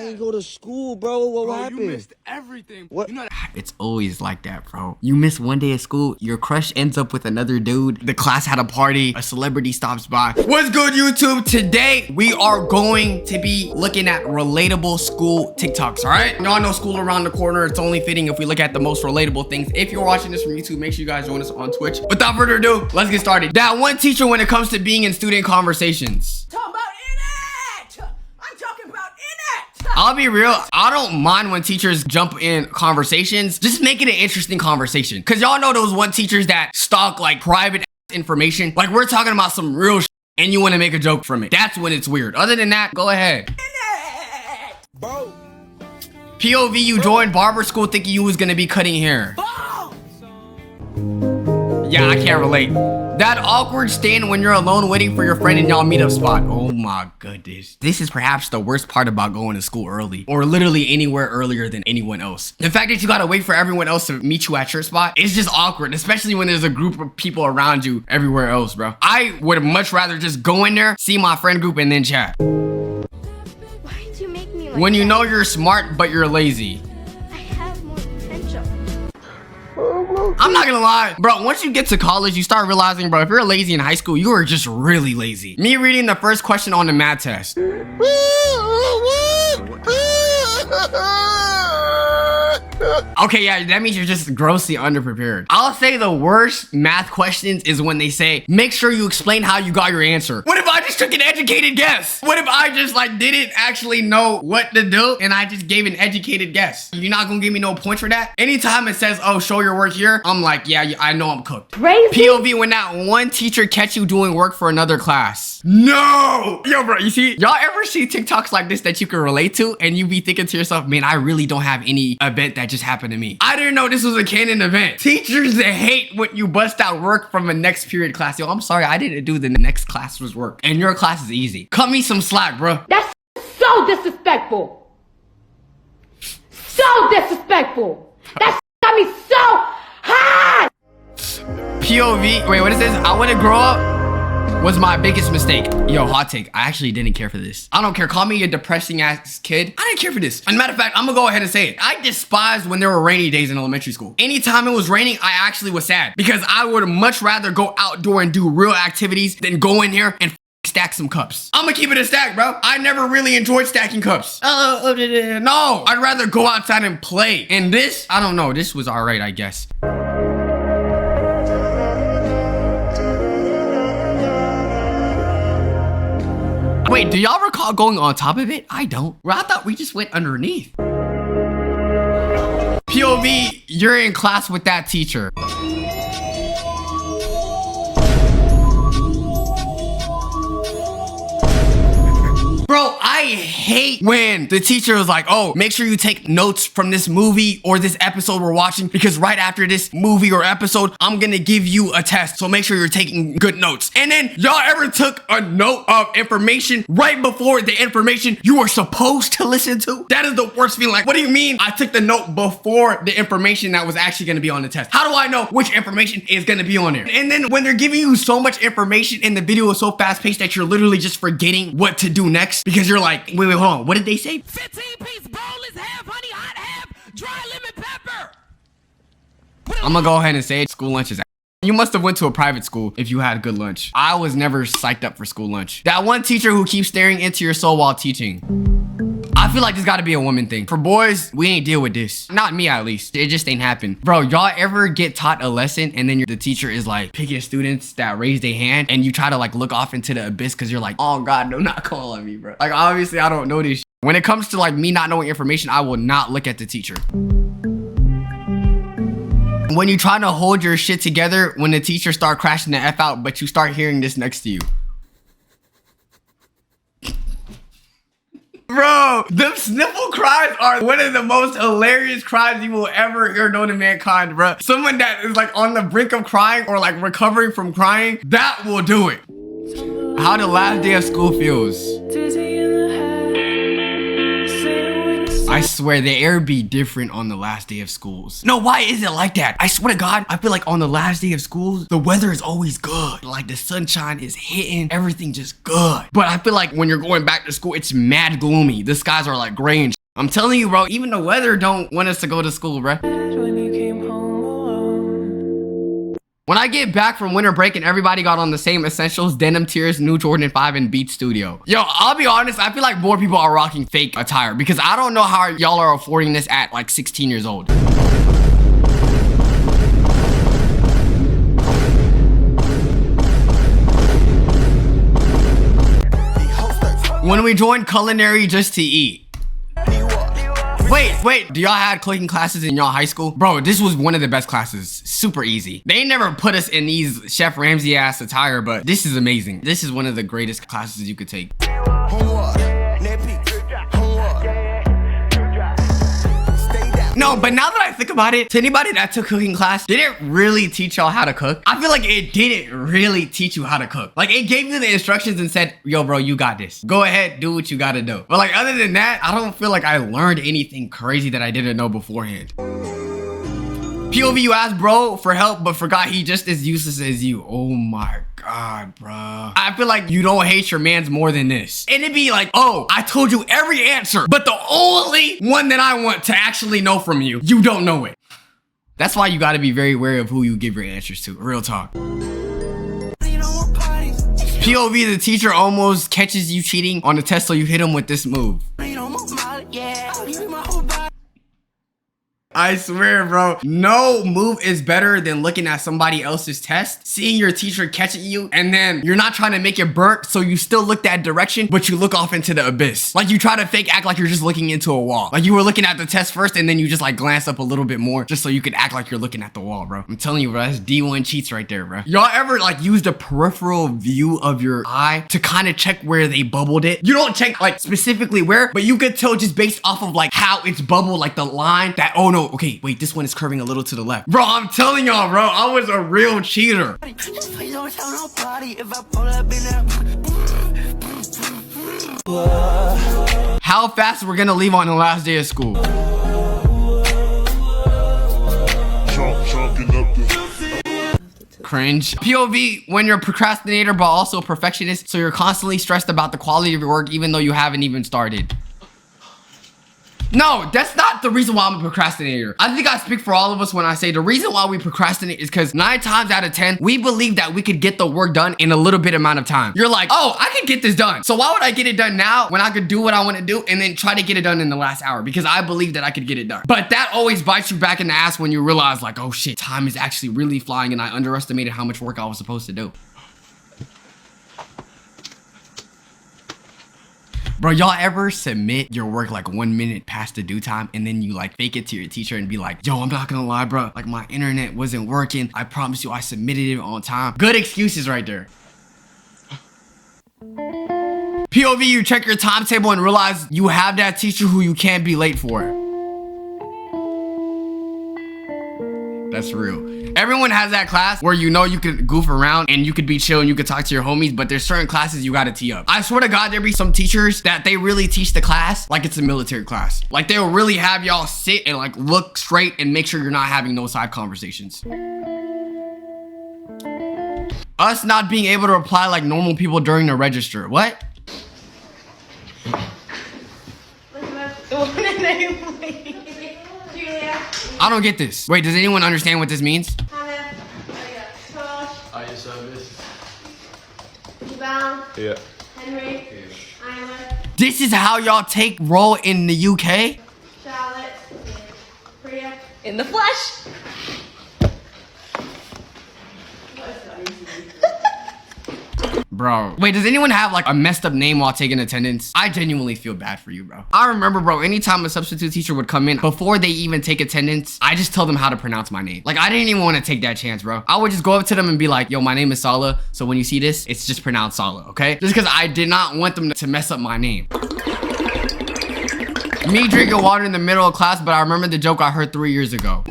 ain't go to school, bro. What happened? You missed everything. What? You know It's always like that, bro. You miss one day of school, your crush ends up with another dude, the class had a party, a celebrity stops by. What's good, YouTube? Today, we are going to be looking at relatable school TikToks, all right? Y'all know school around the corner. It's only fitting if we look at the most relatable things. If you're watching this from YouTube, make sure you guys join us on Twitch. Without further ado, let's get started. That one teacher when it comes to being in student conversations. Talking about in it! I'm talking about in it! I'll be real, I don't mind when teachers jump in conversations. Just make it an interesting conversation. Cause y'all know those one teachers that stalk like private information. Like we're talking about some real shit and you wanna make a joke from it. That's when it's weird. Other than that, go ahead. Bro. POV, you joined barber school thinking you was gonna be cutting hair. Yeah, I can't relate. That awkward stand when you're alone waiting for your friend in y'all meetup spot. Oh my goodness. This is perhaps the worst part about going to school early, or literally anywhere earlier than anyone else. The fact that you gotta wait for everyone else to meet you at your spot is just awkward, especially when there's a group of people around you everywhere else, bro. I would much rather just go in there, see my friend group, and then chat. Why did you make me like When you that? know you're smart, but you're lazy. I have more potential. I'm not gonna lie, bro, once you get to college, you start realizing, bro, if you're lazy in high school, you are just really lazy. Me reading the first question on the math test. Okay, yeah, that means you're just grossly underprepared. I'll say the worst math questions is when they say, make sure you explain how you got your answer. What if I just took an educated guess? What if I just like didn't actually know what to do and I just gave an educated guess? You're not gonna give me no points for that? Anytime it says, oh, show your work here, I'm like, yeah, I know I'm cooked. Crazy? POV when that one teacher catch you doing work for another class. No! Yo, bro, you see, y'all ever see TikToks like this that you can relate to and you be thinking to yourself, man, I really don't have any event that just happened to me. I didn't know this was a canon event. Teachers that hate when you bust out work from a next period class. Yo, I'm sorry, I didn't do the next class was work. And your class is easy. Cut me some slack, bro. That's so disrespectful! So disrespectful! That got me so hot! POV, wait, what is this? I want to grow up was my biggest mistake. Yo, hot take. I actually didn't care for this. I don't care. Call me a depressing ass kid. I didn't care for this. As a matter of fact, I'm gonna go ahead and say it. I despised when there were rainy days in elementary school. Anytime it was raining, I actually was sad because I would much rather go outdoor and do real activities than go in here and stack some cups. I'm gonna keep it a stack, bro. I never really enjoyed stacking cups. No, I'd rather go outside and play. And this, I don't know. This was all right, I guess. Wait, do y'all recall going on top of it? I don't. Well, I thought we just went underneath. POV, you're in class with that teacher. Bro, I hate when the teacher is like, oh, make sure you take notes from this movie or this episode we're watching because right after this movie or episode, I'm gonna give you a test. So make sure you're taking good notes. And then y'all ever took a note of information right before the information you were supposed to listen to? That is the worst feeling. Like, what do you mean I took the note before the information that was actually gonna be on the test? How do I know which information is gonna be on there? And then when they're giving you so much information and the video is so fast paced that you're literally just forgetting what to do next because you're like, wait, hold on, what did they say? 15-piece boneless, half honey, hot, half dry lemon pepper! I'm gonna go ahead and say it. School lunch is. You must have went to a private school if you had good lunch. I was never psyched up for school lunch. That one teacher who keeps staring into your soul while teaching. I feel like this gotta be a woman thing. For boys, we ain't deal with this. Not me, at least. It just ain't happen. Bro, y'all ever get taught a lesson and then the teacher is like picking students that raise their hand and you try to like look off into the abyss because you're like, oh God, no, not calling me, bro. Like, obviously, I don't know this shit. When it comes to like me not knowing information, I will not look at the teacher. When you try to hold your shit together when the teacher start crashing the F out, but you start hearing this next to you. Bro, them sniffle cries are one of the most hilarious cries you will ever hear known to mankind, bro. Someone that is like on the brink of crying or like recovering from crying, that will do it. How the last day of school feels. I swear the air be different on the last day of schools. No, why is it like that? I swear to God, I feel like on the last day of schools, the weather is always good. Like the sunshine is hitting, everything just good. But I feel like when you're going back to school, it's mad gloomy. The skies are like gray and shit. I'm telling you, bro, even the weather don't want us to go to school, bro. When I get back from winter break and everybody got on the same essentials, denim tears, new Jordan 5 and Beat Studio. Yo, I'll be honest, I feel like more people are rocking fake attire because I don't know how y'all are affording this at like 16 years old. When we joined culinary just to eat. Wait, do y'all had cooking classes in y'all high school? Bro, this was one of the best classes. Super easy. They never put us in these Chef Ramsay ass attire, but this is amazing. This is one of the greatest classes you could take. No, but now that I think about it, to anybody that took cooking class, did it really teach y'all how to cook? I feel like it didn't really teach you how to cook. Like, it gave you the instructions and said, yo, bro, you got this. Go ahead, do what you gotta do. But like, other than that, I don't feel like I learned anything crazy that I didn't know beforehand. POV, you asked bro for help, but forgot he just as useless as you. Oh my God, bro. I feel like you don't hate your mans more than this. And it'd be like, oh, I told you every answer, but the only one that I want to actually know from you, you don't know it. That's why you gotta be very wary of who you give your answers to. Real talk. POV, the teacher almost catches you cheating on the test, so you hit him with this move. I swear, bro, no move is better than looking at somebody else's test, seeing your teacher catching you, and then you're not trying to make it burnt, so you still look that direction, but you look off into the abyss. Like you try to fake act like you're just looking into a wall. Like you were looking at the test first, and then you just like glance up a little bit more, just so you could act like you're looking at the wall, bro. I'm telling you, bro, that's D1 cheats right there, bro. Y'all ever like use the peripheral view of your eye to kind of check where they bubbled it? You don't check like specifically where, but you could tell just based off of like how it's bubbled, like the line that, oh no, okay, wait, this one is curving a little to the left. Bro, I'm telling y'all, bro, I was a real cheater. How fast we're gonna leave on the last day of school? Cringe. POV, when you're a procrastinator but also a perfectionist, so you're constantly stressed about the quality of your work even though you haven't even started. No, that's not the reason why I'm a procrastinator. I think I speak for all of us when I say the reason why we procrastinate is because 9 times out of 10, we believe that we could get the work done in a little bit amount of time. You're like, oh, I can get this done. So why would I get it done now when I could do what I want to do and then try to get it done in the last hour? Because I believe that I could get it done. But that always bites you back in the ass when you realize like, oh shit, time is actually really flying and I underestimated how much work I was supposed to do. Bro, y'all ever submit your work like 1 minute past the due time and then you like fake it to your teacher and be like, yo, I'm not gonna lie, bro. Like my internet wasn't working. I promise you I submitted it on time. Good excuses right there. POV, you check your timetable and realize you have that teacher who you can't be late for. That's real. Everyone has that class where you know you could goof around and you could be chill and you could talk to your homies, but there's certain classes you gotta tee up. I swear to God, there be some teachers that they really teach the class like it's a military class. Like they'll really have y'all sit and like look straight and make sure you're not having no side conversations. Us not being able to reply like normal people during the register. What? I don't get this. Wait, does anyone understand what this means? Yeah. Henry. Isla. This is how y'all take roll in the UK? Charlotte. Priya. In the flesh. Bro. Wait, does anyone have like a messed up name while taking attendance? I genuinely feel bad for you, bro. I remember, bro, anytime a substitute teacher would come in, before they even take attendance, I just tell them how to pronounce my name. Like, I didn't even want to take that chance, bro. I would just go up to them and be like, yo, my name is Sala, so when you see this, it's just pronounced Sala, okay? Just because I did not want them to mess up my name. Me drinking water in the middle of class, but I remember the joke I heard 3 years ago.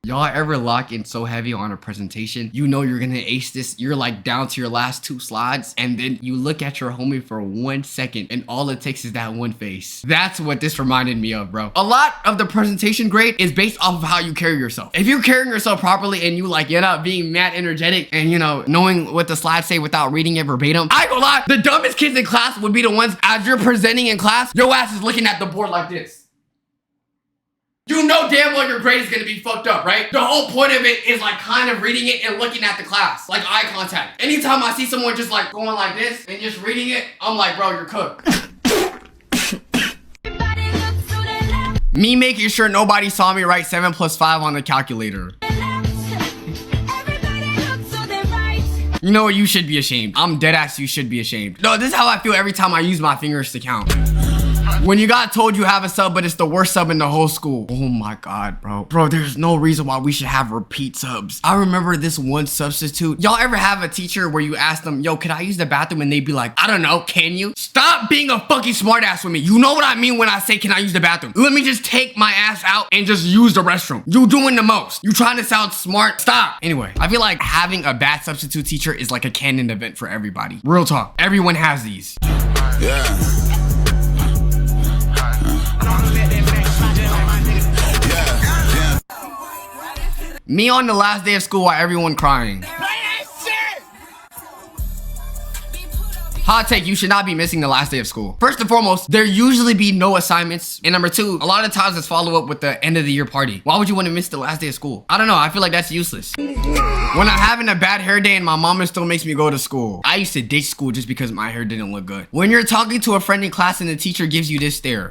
Y'all Y'all ever lock in so heavy on a presentation, you know you're gonna ace this, you're like down to your last 2 slides, and then you look at your homie for 1 second and all it takes is that one face. That's what this reminded me of, bro. A lot of the presentation grade is based off of how you carry yourself. If you're carrying yourself properly and you like, you're not being mad energetic and you know, knowing what the slides say without reading it verbatim, I ain't gonna lie, the dumbest kids in class would be the ones, as you're presenting in class, your ass is looking at the board like this. You know damn well your grade is gonna be fucked up, right? The whole point of it is like kind of reading it and looking at the class, like eye contact. Anytime I see someone just like going like this and just reading it, I'm like, bro, you're cooked. Me making sure nobody saw me write 7 + 5 on the calculator. You know what? You should be ashamed. I'm dead ass, you should be ashamed. No, this is how I feel every time I use my fingers to count. When you got told you have a sub, but it's the worst sub in the whole school. Oh my God, bro. Bro, there's no reason why we should have repeat subs. I remember this one substitute. Y'all ever have a teacher where you ask them, yo, can I use the bathroom? And they'd be like, I don't know, can you? Stop being a fucking smart ass with me. You know what I mean when I say, can I use the bathroom? Let me just take my ass out and just use the restroom. You doing the most. You trying to sound smart? Stop. Anyway, I feel like having a bad substitute teacher is like a canon event for everybody. Real talk. Everyone has these. Yeah. Me on the last day of school while everyone crying. Hot take, you should not be missing the last day of school. First and foremost, there usually be no assignments. And number 2, a lot of times it's follow up with the end of the year party. Why would you want to miss the last day of school? I don't know, I feel like that's useless. When I'm having a bad hair day and my mama still makes me go to school. I used to ditch school just because my hair didn't look good. When you're talking to a friend in class and the teacher gives you this stare.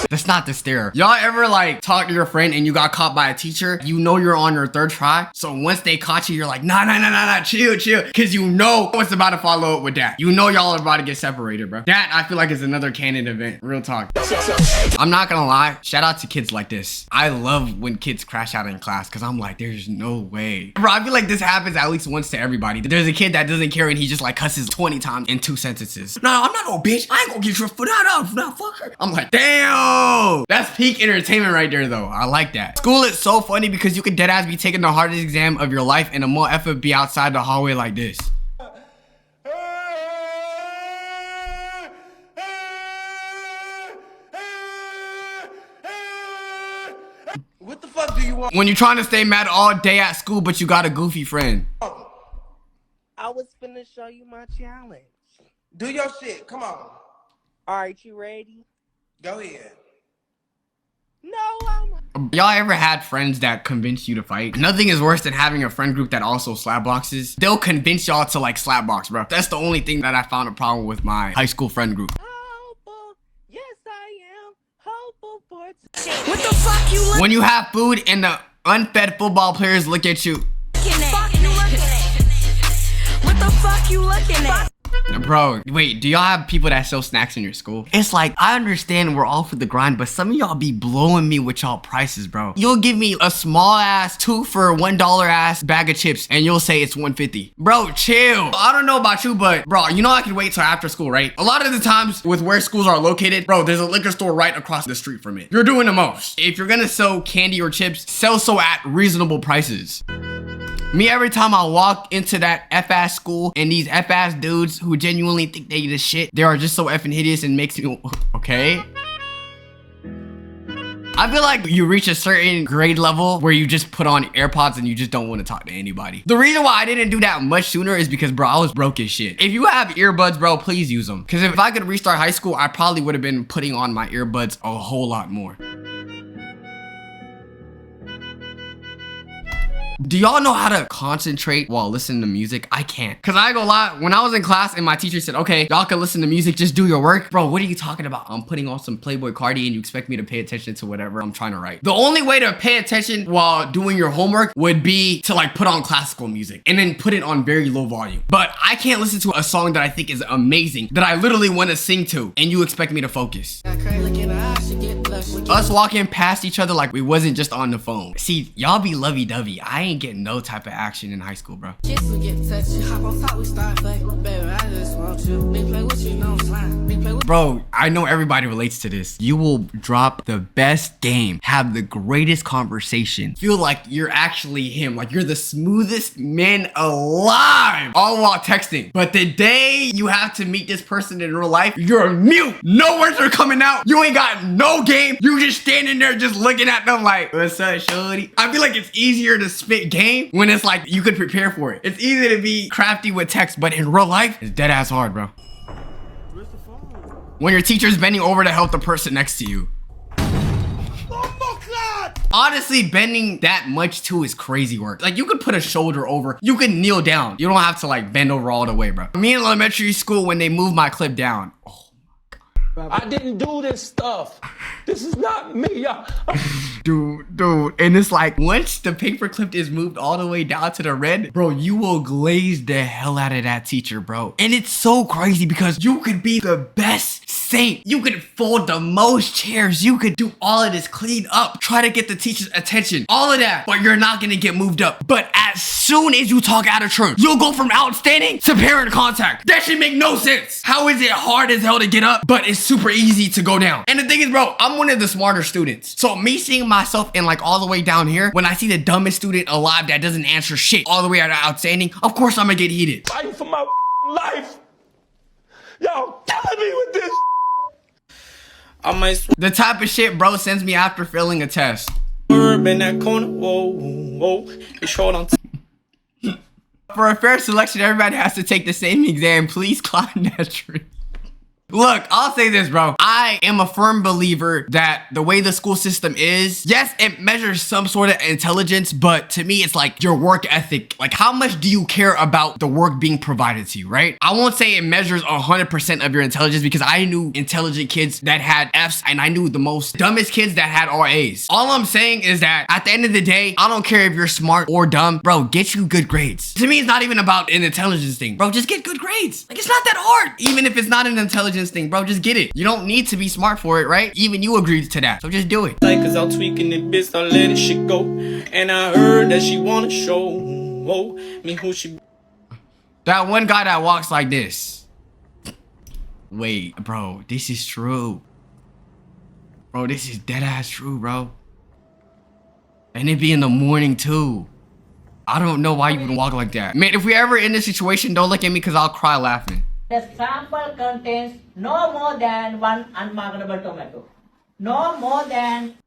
That's not the stare. Y'all ever like talk to your friend and you got caught by a teacher? You know you're on your 3rd try. So once they caught you, you're like, nah, chill. Cause you know what's about to follow up with that. You know y'all are about to get separated, bro. That I feel like is another canon event. Real talk. I'm not gonna lie. Shout out to kids like this. I love when kids crash out in class cause I'm like, there's no way. Bro, I feel like this happens at least once to everybody. There's a kid that doesn't care and he just like cusses 20 times in 2 sentences. No, I'm not no bitch. I ain't gonna get your foot out. Nah, fuck her. I'm like, damn. That's peak entertainment right there though. I like that. School is so funny because you could deadass be taking the hardest exam of your life and a more effort be outside the hallway like this. What the fuck do you want? When you're trying to stay mad all day at school but you got a goofy friend. I was finna show you my challenge. Do your shit. Come on. Alright, you ready? Go ahead. No, Y'all ever had friends that convince you to fight? Nothing is worse than having a friend group that also slap boxes. They'll convince y'all to like slap box, bro. That's the only thing that I found a problem with my high school friend group. hopeful. Yes, I am. Hopeful for What the fuck you looking When you have food and the unfed football players look at you. at? What the fuck you looking at? Bro, wait, do y'all have people that sell snacks in your school? It's like, I understand we're all for the grind, but some of y'all be blowing me with y'all prices, bro. You'll give me a small ass 2 for $1 ass bag of chips and you'll say it's $1.50. Bro, chill. I don't know about you, but bro, you know I can wait till after school, right? A lot of the times with where schools are located, bro, there's a liquor store right across the street from it. You're doing the most. If you're gonna sell candy or chips, sell so at reasonable prices. Me, every time I walk into that F-ass school and these F-ass dudes who genuinely think they the shit, they are just so effing hideous and makes me, okay? I feel like you reach a certain grade level where you just put on AirPods and you just don't want to talk to anybody. The reason why I didn't do that much sooner is because, bro, I was broke as shit. If you have earbuds, bro, please use them. Because if I could restart high school, I probably would have been putting on my earbuds a whole lot more. Do y'all know how to concentrate while listening to music? I can't. Cause I ain't gonna lie, when I was in class and my teacher said, okay, y'all can listen to music, just do your work. Bro, what are you talking about? I'm putting on some Playboy Cardi and you expect me to pay attention to whatever I'm trying to write. The only way to pay attention while doing your homework would be to like put on classical music and then put it on very low volume. But I can't listen to a song that I think is amazing, that I literally want to sing to, and you expect me to focus. Look in the eye, she get blood. Us walking past each other like we wasn't just on the phone. See, y'all be lovey-dovey. I ain't getting no type of action in high school, bro. Bro, I know everybody relates to this. You will drop the best game, have the greatest conversation, feel like you're actually him, like you're the smoothest man alive, all while texting. But the day you have to meet this person in real life, you're mute. No words are coming out. You ain't got no game. You just standing there just looking at them like, what's up, shorty? I feel like it's easier to spit game when it's like you could prepare for it. It's easy to be crafty with text, but in real life, it's dead ass hard, bro. When your teacher's bending over to help the person next to you. Honestly, bending that much too is crazy work. Like, you could put a shoulder over, you could kneel down. You don't have to like bend over all the way, bro. Me in elementary school, when they moved my clip down, oh my God. I didn't do this stuff. This is not me, y'all. Dude, and it's like, once the paper clip is moved all the way down to the red, bro, you will glaze the hell out of that teacher, bro. And it's so crazy because you could be the best saint. You could fold the most chairs. You could do all of this, clean up, try to get the teacher's attention, all of that, but you're not gonna get moved up. But as soon as you talk out of turn, you'll go from outstanding to parent contact. That should make no sense. How is it hard as hell to get up, but it's super easy to go down? And the thing is, bro, I'm one of the smarter students. So me seeing myself in like all the way down here, when I see the dumbest student alive that doesn't answer shit all the way out to outstanding, of course I'm gonna get heated. Fighting for my life. Y'all killing me with this. I might The type of shit bro sends me after failing a test. swerve in that corner. Whoa, whoa. It's short on. For a fair selection, everybody has to take the same exam. Please climb that tree. Look, I'll say this, bro. I am a firm believer that the way the school system is, yes, it measures some sort of intelligence, but to me, it's like your work ethic. Like, how much do you care about the work being provided to you, right? I won't say it measures 100% of your intelligence, because I knew intelligent kids that had Fs, and I knew the most dumbest kids that had all As. All I'm saying is that at the end of the day, I don't care if you're smart or dumb, bro, get you good grades. To me, it's not even about an intelligence thing, bro. Just get good grades. Like, it's not that hard. Even if it's not an intelligence thing, bro, just get it. You don't need to be smart for it, right? Even you agreed to that, so just do it. Like, cause I'm tweaking it, bitch, don't let it shit go. And I heard that she wanna show me who she. That one guy that walks like this. Wait, bro, this is true. Bro, this is dead ass true, bro. And it be in the morning too. I don't know why you would walk like that. Man, if we ever in this situation, don't look at me because I'll cry laughing. The sample contains no more than one unmarketable tomato. No more than.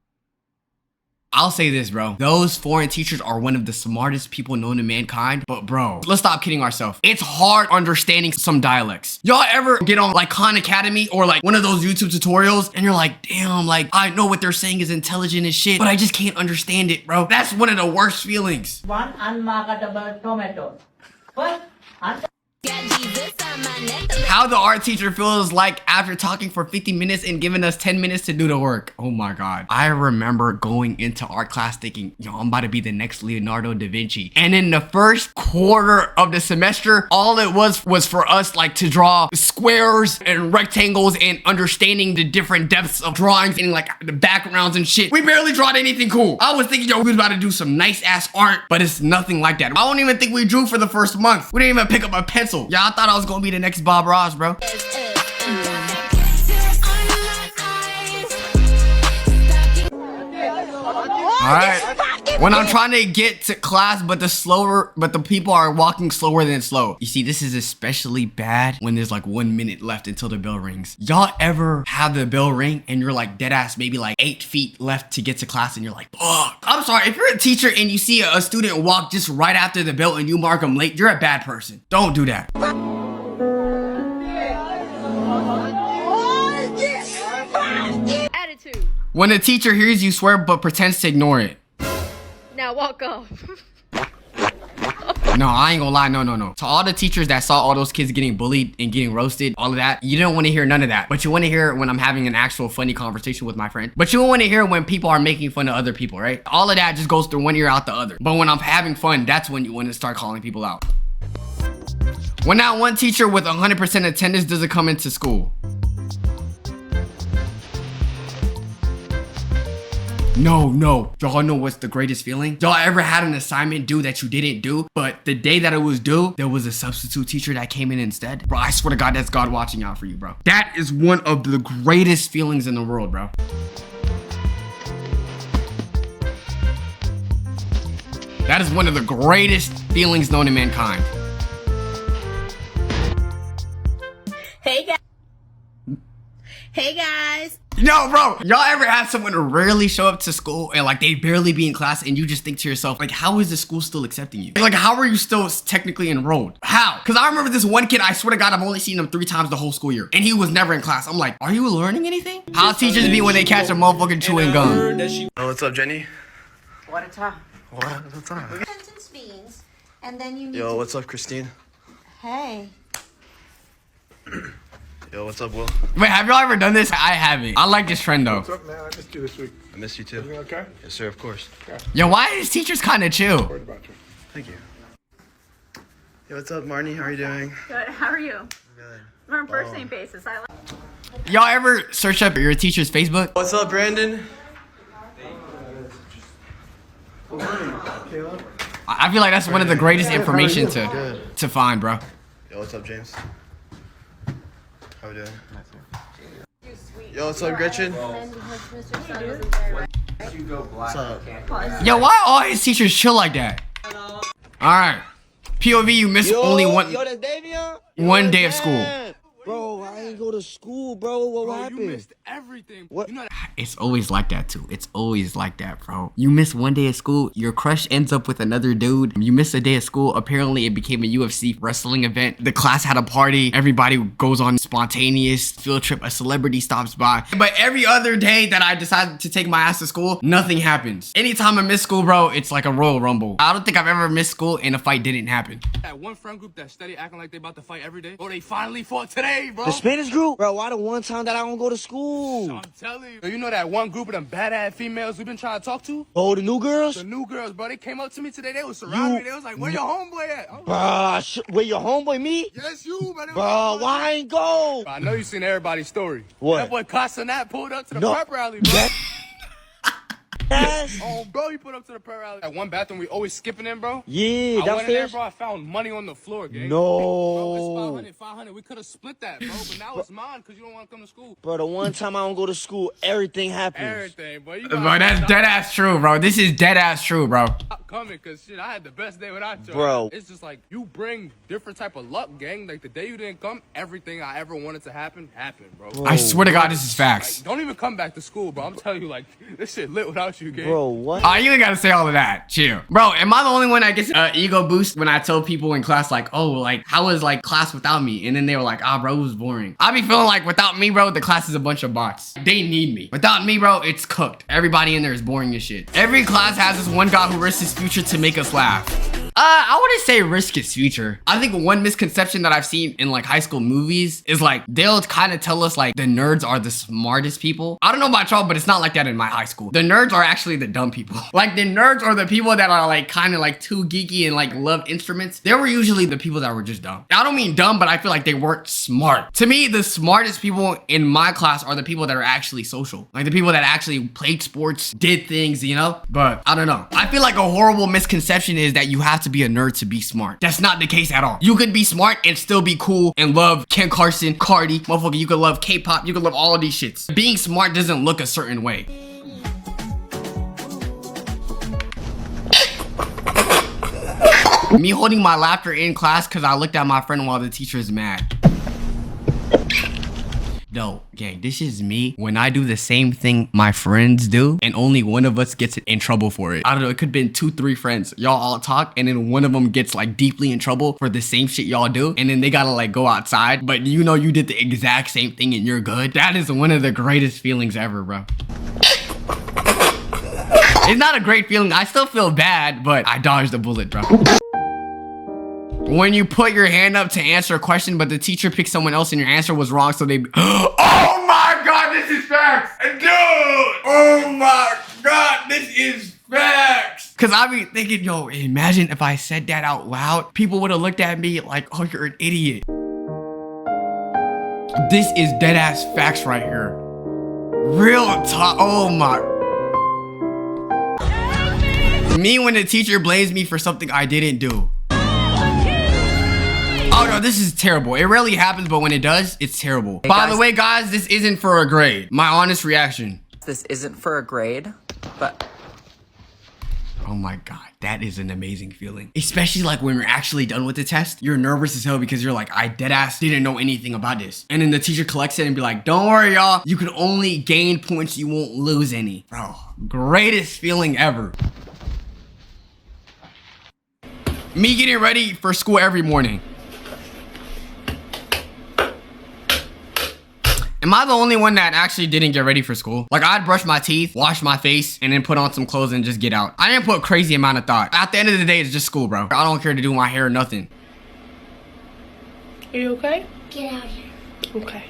I'll say this, bro. Those foreign teachers are one of the smartest people known to mankind. But bro, let's stop kidding ourselves. It's hard understanding some dialects. Y'all ever get on like Khan Academy or like one of those YouTube tutorials and you're like, damn, like I know what they're saying is intelligent as shit, but I just can't understand it, bro. That's one of the worst feelings. One unmarketable tomato. First, How the art teacher feels like after talking for 50 minutes and giving us 10 minutes to do the work. Oh my God. I remember going into art class thinking, yo, I'm about to be the next Leonardo da Vinci. And in the first quarter of the semester, all it was for us like to draw squares and rectangles and understanding the different depths of drawings and like the backgrounds and shit. We barely drawed anything cool. I was thinking, yo, we was about to do some nice ass art, but it's nothing like that. I don't even think we drew for the first month. We didn't even pick up a pencil. Yeah, I thought I was gonna be the next Bob Ross, bro. Alright. When I'm trying to get to class, but the people are walking slower than slow. You see, this is especially bad when there's like 1 minute left until the bell rings. Y'all ever have the bell ring and you're like dead ass maybe like 8 feet left to get to class and you're like, fuck. I'm sorry, if you're a teacher and you see a student walk just right after the bell and you mark them late, you're a bad person. Don't do that. Attitude. When the teacher hears you swear but pretends to ignore it. Now walk off. No, I ain't gonna lie, no. To all the teachers that saw all those kids getting bullied and getting roasted, all of that, you don't want to hear none of that. But you want to hear it when I'm having an actual funny conversation with my friend. But you don't want to hear when people are making fun of other people, right? All of that just goes through one ear out the other. But when I'm having fun, that's when you want to start calling people out. When that one teacher with 100% attendance doesn't come into school. No. Y'all know what's the greatest feeling? Y'all ever had an assignment due that you didn't do, but the day that it was due, there was a substitute teacher that came in instead? Bro, I swear to God, that's God watching out for you, bro. That is one of the greatest feelings in the world, bro. That is one of the greatest feelings known to mankind. Hey guys. No, bro, y'all ever had someone rarely show up to school and like they barely be in class and you just think to yourself, like, how is the school still accepting you? Like, how are you still technically enrolled? How? Because I remember this one kid, I swear to God, I've only seen him 3 times the whole school year and he was never in class. I'm like, are you learning anything? How teachers be when they catch a motherfucking chewing gum? Oh, what's up, Jenny? What's up? What's up? Sentence means, and then you need Yo, to... what's up, Christine? Hey. Yo, what's up, Will? Wait, have y'all ever done this? I haven't. I like this trend though. What's up, man? I missed you this week. I missed you too. Everything okay? Yes, sir, of course. Yo, why is teachers kind of chill? Worried about you. Thank you. Yo, what's up, Marnie? How are you doing? Good. How are you? Good. We're on first name basis. I like. Y'all ever search up your teacher's Facebook? What's up, Brandon? I feel like that's one of the greatest information to find, bro. Yo, what's up, James? How we doing? Yo, what's up, Gretchen? What's up? Yo, why all his teachers chill like that? Alright. POV, you missed only one day of school. Bro, I ain't go to school, bro. What happened? You missed everything. What? You know It's always like that too. It's always like that, bro. You miss one day of school, your crush ends up with another dude. You miss a day of school, apparently it became a UFC wrestling event. The class had a party. Everybody goes on spontaneous field trip. A celebrity stops by. But every other day that I decided to take my ass to school, nothing happens. Anytime I miss school, bro, it's like a Royal Rumble. I don't think I've ever missed school and a fight didn't happen. that one friend group that steady acting like they about to fight every day? Oh, they finally fought today, bro. The Spanish group? Bro, why the one time that I don't go to school? I'm telling you. You know that one group of them bad-ass females we've been trying to talk to? Oh, the new girls? The new girls, bro. They came up to me today. They was surrounding me. They was like, where your homeboy at? I was like, Bruh, where your homeboy, me? yes, you, man. Bruh, why I ain't go? I know you seen everybody's story. What? That boy Casanat pulled up to the No. prep rally, bro. Yes. Oh, bro, he put up to the prep rally. That one bathroom we always skipping in, bro. Yeah, I went in there, downstairs? bro. I found money on the floor, gang. No. Bro, it's 500. We could have split that, bro. But now it's mine because you don't want to come to school. Bro, the one time I don't go to school, everything happens. Everything, bro. You Bro, that's dead ass true, bro. This is dead ass true, bro. stop coming because shit, I had the best day without you. Bro. It's just like you bring different type of luck, gang. Like the day you didn't come, everything I ever wanted to happen happened, bro. I swear to God, this is facts. Like, don't even come back to school, bro. I'm telling you, like this shit lit without you, gang. Bro, what? You ain't gotta say all of that. Chill. Bro, am I the only one that gets ego boost when I tell people in class, like, oh, like, how was, like, class without me? And then they were like, ah, bro, it was boring. I be feeling like without me, bro, the class is a bunch of bots. They need me. Without me, bro, it's cooked. Everybody in there is boring as shit. Every class has this one guy who risks his future to make us laugh. I wouldn't say risk his future. I think one misconception that I've seen in like high school movies is like they'll kind of tell us like the nerds are the smartest people. I don't know about y'all, but it's not like that in my high school. The nerds are actually the dumb people. Like the nerds are the people that are like kind of like too geeky and like love instruments. They were usually the people that were just dumb. I don't mean dumb, but I feel like they weren't smart. To me, the smartest people in my class are the people that are actually social. Like the people that actually played sports, did things, you know? But I don't know. I feel like a horrible misconception is that you have to be a nerd to be smart. That's not the case at all. You could be smart and still be cool and love Ken Carson, Cardi, motherfucker. You could love K-pop. You could love all of these shits. Being smart doesn't look a certain way. Me holding my laughter in class because I looked at my friend while the teacher is mad. No, gang, this is me when I do the same thing my friends do and only one of us gets in trouble for it. I don't know, it could have been 2-3 friends. Y'all all talk and then one of them gets like deeply in trouble for the same shit y'all do and then they gotta like go outside, but you know you did the exact same thing and you're good. That is one of the greatest feelings ever, bro. It's not a great feeling. I still feel bad, but I dodged the bullet, bro. When you put your hand up to answer a question, but the teacher picked someone else and your answer was wrong, so they... Oh my God, this is facts! Dude! Oh my God, this is facts! Cause I be thinking, yo, imagine if I said that out loud, people would have looked at me like, oh, you're an idiot. This is dead ass facts right here. Real talk, oh my... Me when the teacher blames me for something I didn't do. Oh no, this is terrible. It rarely happens, but when it does, it's terrible. Hey, by the way, guys, this isn't for a grade. My honest reaction. This isn't for a grade, but... Oh my God, that is an amazing feeling. Especially like when you're actually done with the test, you're nervous as hell because you're like, I deadass didn't know anything about this. And then the teacher collects it and be like, don't worry y'all, you can only gain points, you won't lose any. Bro, greatest feeling ever. Me getting ready for school every morning. Am I the only one that actually didn't get ready for school? Like, I'd brush my teeth, wash my face, and then put on some clothes and just get out. I didn't put crazy amount of thought. At the end of the day, it's just school, bro. I don't care to do my hair or nothing. Are you okay? Get out of here. Okay.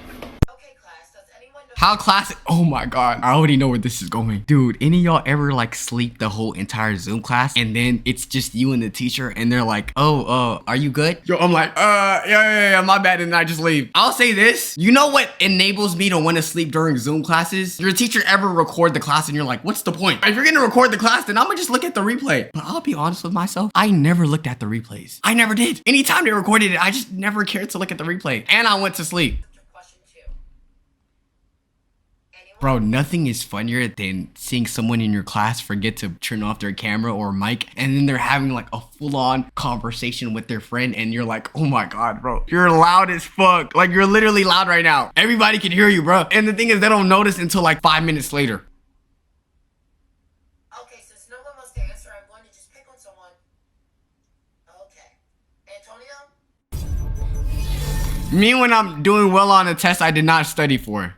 How classic. Oh my God. I already know where this is going. Dude, any of y'all ever like sleep the whole entire Zoom class and then it's just you and the teacher and they're like, oh, are you good? Yo, I'm like, yeah, my bad. And I just leave. I'll say this. You know what enables me to want to sleep during Zoom classes? Your teacher ever record the class and you're like, what's the point? If you're going to record the class, then I'm gonna just look at the replay. But I'll be honest with myself. I never looked at the replays. I never did. Anytime they recorded it, I just never cared to look at the replay. And I went to sleep. Bro, nothing is funnier than seeing someone in your class forget to turn off their camera or mic and then they're having like a full-on conversation with their friend and you're like, oh my God, bro, you're loud as fuck. Like, you're literally loud right now. Everybody can hear you, bro. And the thing is, they don't notice until like 5 minutes later. Okay, since no one wants to answer, I'm going to just pick on someone. Okay. Antonio? Me when I'm doing well on a test I did not study for.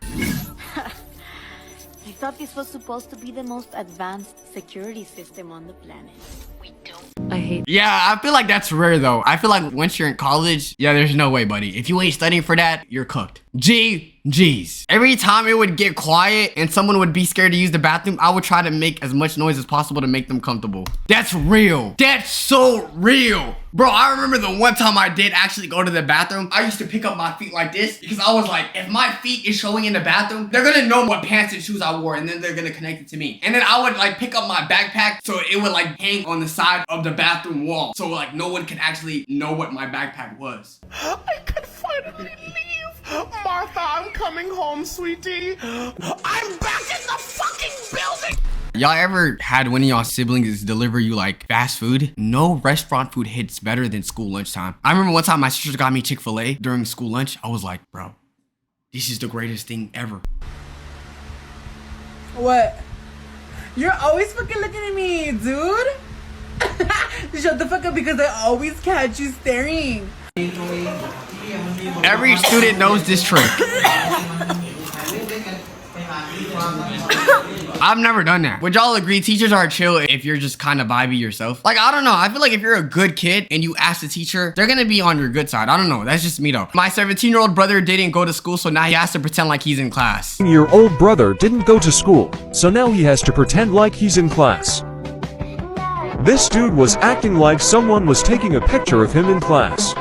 I thought this was supposed to be the most advanced security system on the planet. We don't. I hate. Yeah, I feel like that's rare though. I feel like once you're in college, yeah, there's no way, buddy. If you ain't studying for that, you're cooked. GG's. Every time it would get quiet and someone would be scared to use the bathroom, I would try to make as much noise as possible to make them comfortable. That's real. That's so real. Bro, I remember the one time I did actually go to the bathroom. I used to pick up my feet like this because I was like, if my feet is showing in the bathroom, they're gonna know what pants and shoes I wore and then they're gonna connect it to me. And then I would like pick up my backpack so it would like hang on the side of the bathroom wall. So like no one can actually know what my backpack was. I could finally leave. Martha, I'm coming home, sweetie. I'm back in the fucking building. Y'all ever had one of y'all siblings deliver you like fast food? No restaurant food hits better than school lunchtime. I remember one time my sister got me Chick-fil-A during school lunch. I was like, bro, this is the greatest thing ever. What? You're always fucking looking at me, dude. Shut the fuck up because I always catch you staring. Every student knows this trick. I've never done that. Would y'all agree teachers are chill if you're just kind of vibey yourself? Like, I don't know. I feel like if you're a good kid and you ask the teacher, they're gonna be on your good side. I don't know. That's just me though. My 17-year-old brother didn't go to school, so now he has to pretend like he's in class. Your old brother didn't go to school, so now he has to pretend like he's in class. This dude was acting like someone was taking a picture of him in class.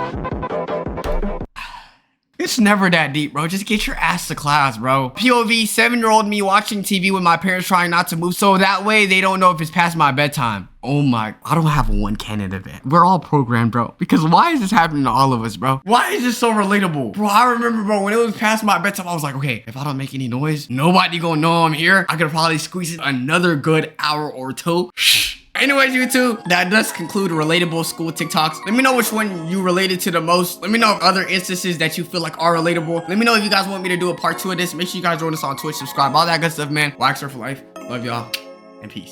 It's never that deep, bro. Just get your ass to class, bro. POV, 7-year-old me watching TV with my parents trying not to move so that way they don't know if it's past my bedtime. Oh my, I don't have one canon event. We're all programmed, bro. Because why is this happening to all of us, bro? Why is this so relatable? Bro, I remember, bro, when it was past my bedtime, I was like, okay, if I don't make any noise, nobody gonna know I'm here. I could probably squeeze in another good hour or two. Anyways, YouTube, that does conclude Relatable School TikToks. Let me know which one you related to the most. Let me know if other instances that you feel like are relatable. Let me know if you guys want me to do a part 2 of this. Make sure you guys join us on Twitch, subscribe, all that good stuff, man. Wax for life. Love y'all, and peace.